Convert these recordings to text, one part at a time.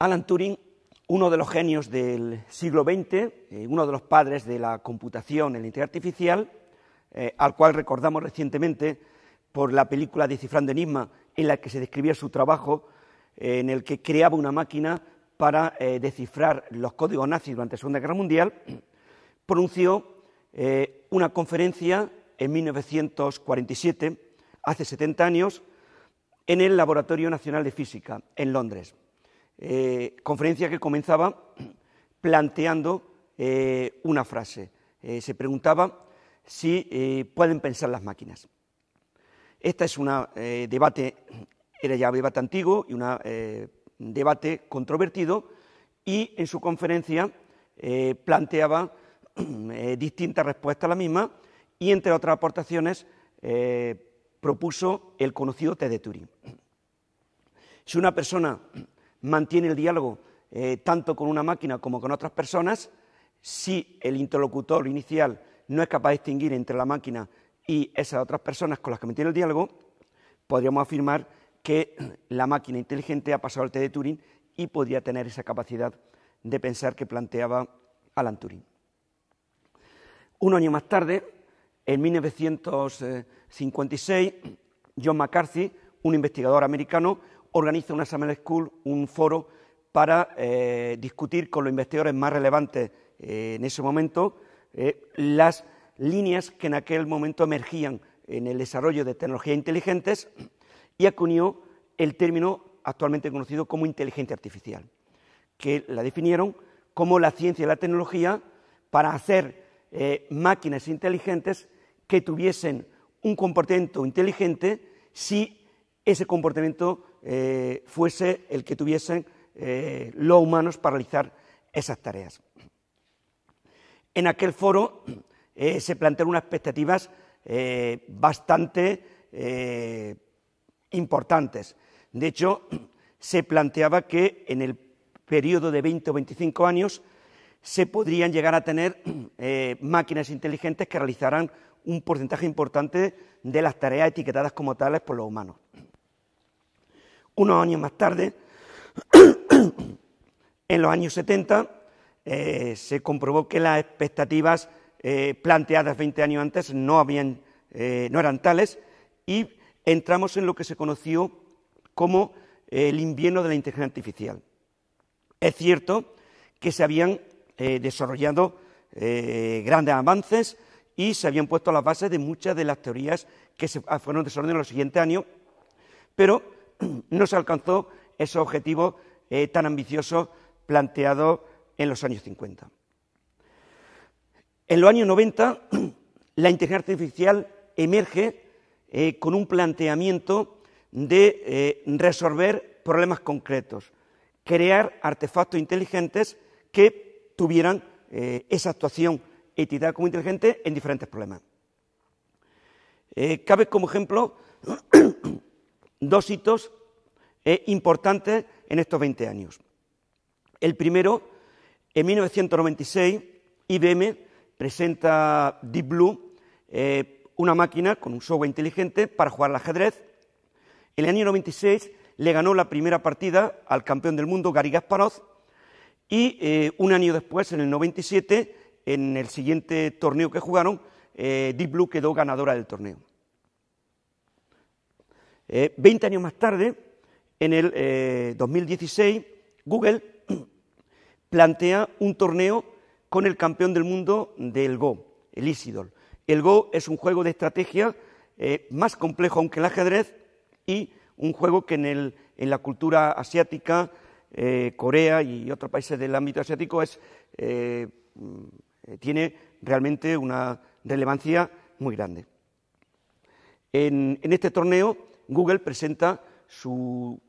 Alan Turing, uno de los genios del siglo XX, uno de los padres de la computación en la inteligencia artificial, al cual recordamos recientemente por la película Descifrando Enigma, en la que se describía su trabajo, en el que creaba una máquina para descifrar los códigos nazis durante la Segunda Guerra Mundial, pronunció una conferencia en 1947, hace 70 años, en el Laboratorio Nacional de Física, en Londres. Conferencia que comenzaba planteando una frase. Se preguntaba si pueden pensar las máquinas. Este es un debate, era ya un debate antiguo y un debate controvertido, y en su conferencia planteaba distintas respuestas a la misma, y entre otras aportaciones propuso el conocido test de Turing. Si una persona mantiene el diálogo tanto con una máquina como con otras personas, si el interlocutor inicial no es capaz de distinguir entre la máquina y esas otras personas con las que mantiene el diálogo, podríamos afirmar que la máquina inteligente ha pasado el test de Turing y podría tener esa capacidad de pensar que planteaba Alan Turing. Un año más tarde, en 1956, John McCarthy, un investigador americano, organiza una Summer School, un foro para discutir con los investigadores más relevantes en ese momento las líneas que en aquel momento emergían en el desarrollo de tecnologías inteligentes, y acuñó el término actualmente conocido como inteligencia artificial, que la definieron como la ciencia y la tecnología para hacer máquinas inteligentes que tuviesen un comportamiento inteligente si ese comportamiento fuese el que tuviesen los humanos para realizar esas tareas. En aquel foro se plantearon unas expectativas bastante importantes. De hecho, se planteaba que en el periodo de 20 o 25 años se podrían llegar a tener máquinas inteligentes que realizaran un porcentaje importante de las tareas etiquetadas como tales por los humanos. Unos años más tarde, en los años 70, se comprobó que las expectativas planteadas 20 años antes no eran tales, y entramos en lo que se conoció como el invierno de la inteligencia artificial. Es cierto que se habían desarrollado grandes avances y se habían puesto las bases de muchas de las teorías que se fueron desarrollando en los siguientes años, pero no se alcanzó esos objetivos tan ambiciosos planteados en los años 50. En los años 90, la inteligencia artificial emerge con un planteamiento de resolver problemas concretos, crear artefactos inteligentes que tuvieran esa actuación etiquetada como inteligente en diferentes problemas. Cabe como ejemplo dos hitos importantes en estos 20 años. El primero, en 1996, IBM presenta Deep Blue, una máquina con un software inteligente para jugar al ajedrez. En el año 96 le ganó la primera partida al campeón del mundo, Garry Kasparov, y un año después, en el 97, en el siguiente torneo que jugaron, Deep Blue quedó ganadora del torneo. 20 años más tarde, en el 2016, Google plantea un torneo con el campeón del mundo del Go, el Isidol. El Go es un juego de estrategia más complejo aún que el ajedrez, y un juego que en la cultura asiática, Corea y otros países del ámbito asiático, tiene realmente una relevancia muy grande. En este torneo, Google presenta su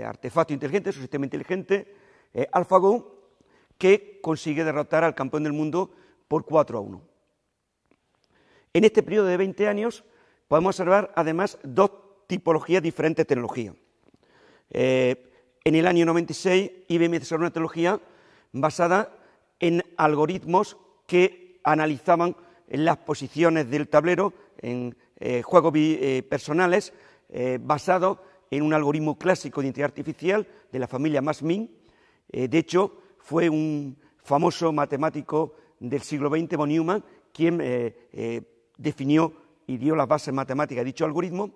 artefacto inteligente, su sistema inteligente, AlphaGo, que consigue derrotar al campeón del mundo por 4-1. En este periodo de 20 años podemos observar además dos tipologías diferentes de tecnología. En el año 96, IBM desarrolló una tecnología basada en algoritmos que analizaban las posiciones del tablero en juegos personales, basado en un algoritmo clásico de inteligencia artificial de la familia Max-Min, De hecho, fue un famoso matemático del siglo XX, von Neumann, quien definió y dio las bases matemáticas de dicho algoritmo,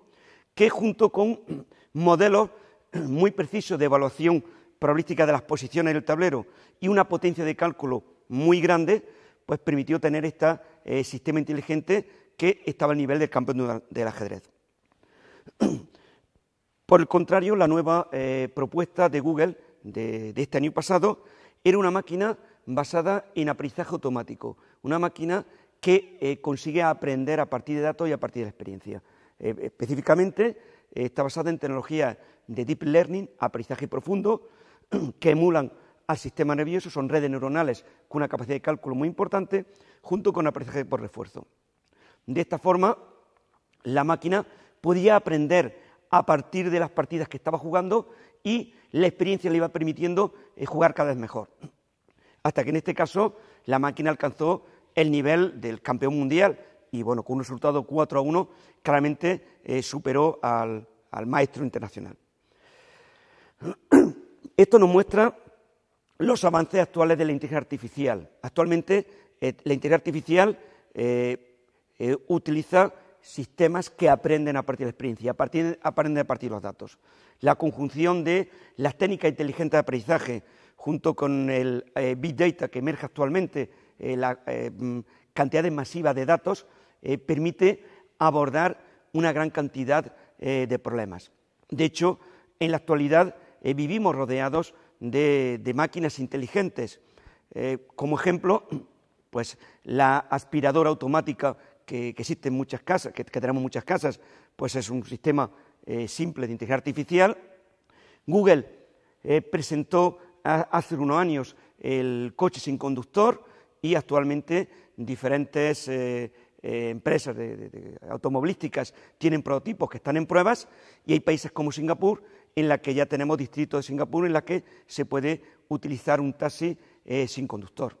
que junto con modelos muy precisos de evaluación probabilística de las posiciones del tablero y una potencia de cálculo muy grande, pues permitió tener este sistema inteligente que estaba al nivel del campeón del ajedrez. Por el contrario, la nueva propuesta de Google de este año pasado era una máquina basada en aprendizaje automático, una máquina que consigue aprender a partir de datos y a partir de la experiencia. Específicamente, está basada en tecnologías de Deep Learning, aprendizaje profundo, que emulan al sistema nervioso, son redes neuronales con una capacidad de cálculo muy importante, junto con aprendizaje por refuerzo. De esta forma, la máquina podía aprender a partir de las partidas que estaba jugando y la experiencia le iba permitiendo jugar cada vez mejor. Hasta que en este caso la máquina alcanzó el nivel del campeón mundial y bueno, con un resultado 4-1 claramente superó al maestro internacional. Esto nos muestra los avances actuales de la inteligencia artificial. Actualmente la inteligencia artificial utiliza sistemas que aprenden a partir de la experiencia, aprenden a partir de los datos. La conjunción de las técnicas inteligentes de aprendizaje junto con el Big Data que emerge actualmente, la cantidad masiva de datos, permite abordar una gran cantidad de problemas. De hecho, en la actualidad vivimos rodeados de máquinas inteligentes. Como ejemplo, pues la aspiradora automática que existe en muchas casas, que tenemos en muchas casas, pues es un sistema simple de inteligencia artificial. Google presentó hace unos años el coche sin conductor y actualmente diferentes empresas de automovilísticas tienen prototipos que están en pruebas y hay países como Singapur en la que ya tenemos distritos de Singapur en la que se puede utilizar un taxi sin conductor.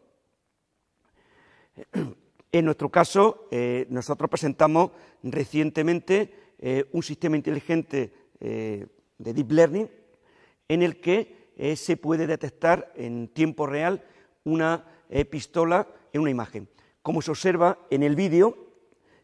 En nuestro caso, nosotros presentamos recientemente un sistema inteligente de Deep Learning en el que se puede detectar en tiempo real una pistola en una imagen. Como se observa en el vídeo,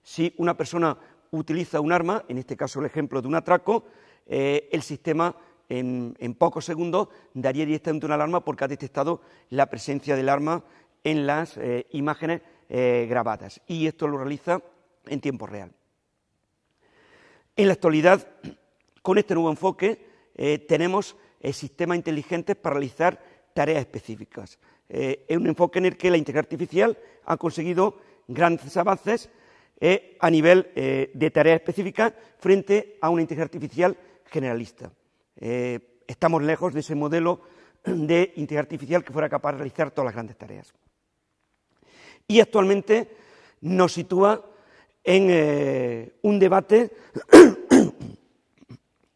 si una persona utiliza un arma, en este caso el ejemplo de un atraco, el sistema en pocos segundos daría directamente una alarma porque ha detectado la presencia del arma en las imágenes grabadas, y esto lo realiza en tiempo real. En la actualidad, con este nuevo enfoque, tenemos sistemas inteligentes para realizar tareas específicas. Es un enfoque en el que la inteligencia artificial ha conseguido grandes avances a nivel de tareas específicas frente a una inteligencia artificial generalista. Estamos lejos de ese modelo de inteligencia artificial que fuera capaz de realizar todas las grandes tareas. Y actualmente nos sitúa en un debate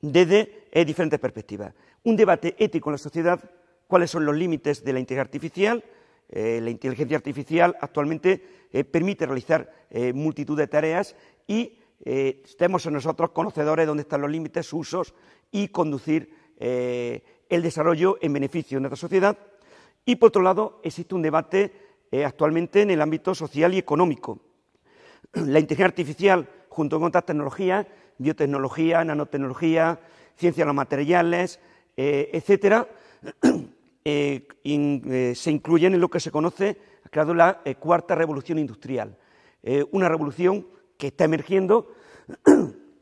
desde diferentes perspectivas. Un debate ético en la sociedad, cuáles son los límites de la inteligencia artificial. La inteligencia artificial actualmente permite realizar multitud de tareas y estemos nosotros conocedores de dónde están los límites, sus usos y conducir el desarrollo en beneficio de nuestra sociedad. Y por otro lado, existe un debate actualmente en el ámbito social y económico. La inteligencia artificial, junto con otras tecnologías, biotecnología, nanotecnología, ciencia de los materiales, etcétera, se incluyen en lo que se conoce, ha creado la cuarta revolución industrial, una revolución que está emergiendo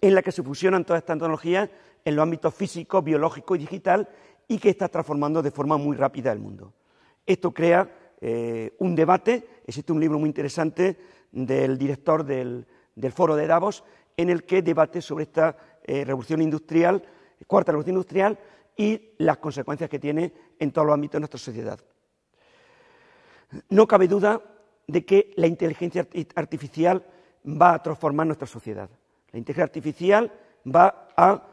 en la que se fusionan todas estas tecnologías en los ámbitos físico, biológico y digital y que está transformando de forma muy rápida el mundo. Esto crea un debate. Existe un libro muy interesante del director del Foro de Davos en el que debate sobre esta revolución industrial, cuarta revolución industrial, y las consecuencias que tiene en todos los ámbitos de nuestra sociedad. No cabe duda de que la inteligencia artificial va a transformar nuestra sociedad. La inteligencia artificial va a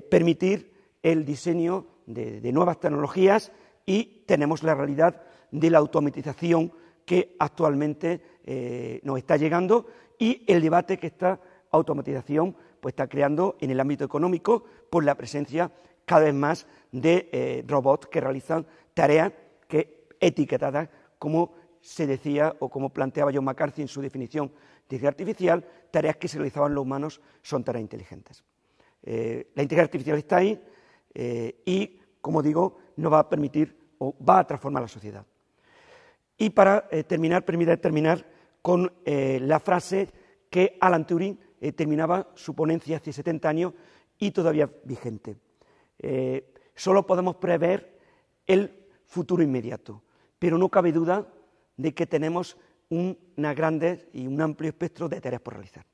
permitir el diseño de nuevas tecnologías y tenemos la realidad de la automatización que actualmente nos está llegando y el debate que esta automatización pues, está creando en el ámbito económico por la presencia cada vez más de robots que realizan tareas que etiquetadas, como se decía o como planteaba John McCarthy en su definición de inteligencia artificial, tareas que se realizaban los humanos son tareas inteligentes. La inteligencia artificial está ahí y, como digo, nos va a permitir o va a transformar la sociedad. Y para terminar, permítame terminar con la frase que Alan Turing terminaba su ponencia hace 70 años y todavía vigente. Solo podemos prever el futuro inmediato, pero no cabe duda de que tenemos una grande y un amplio espectro de tareas por realizar.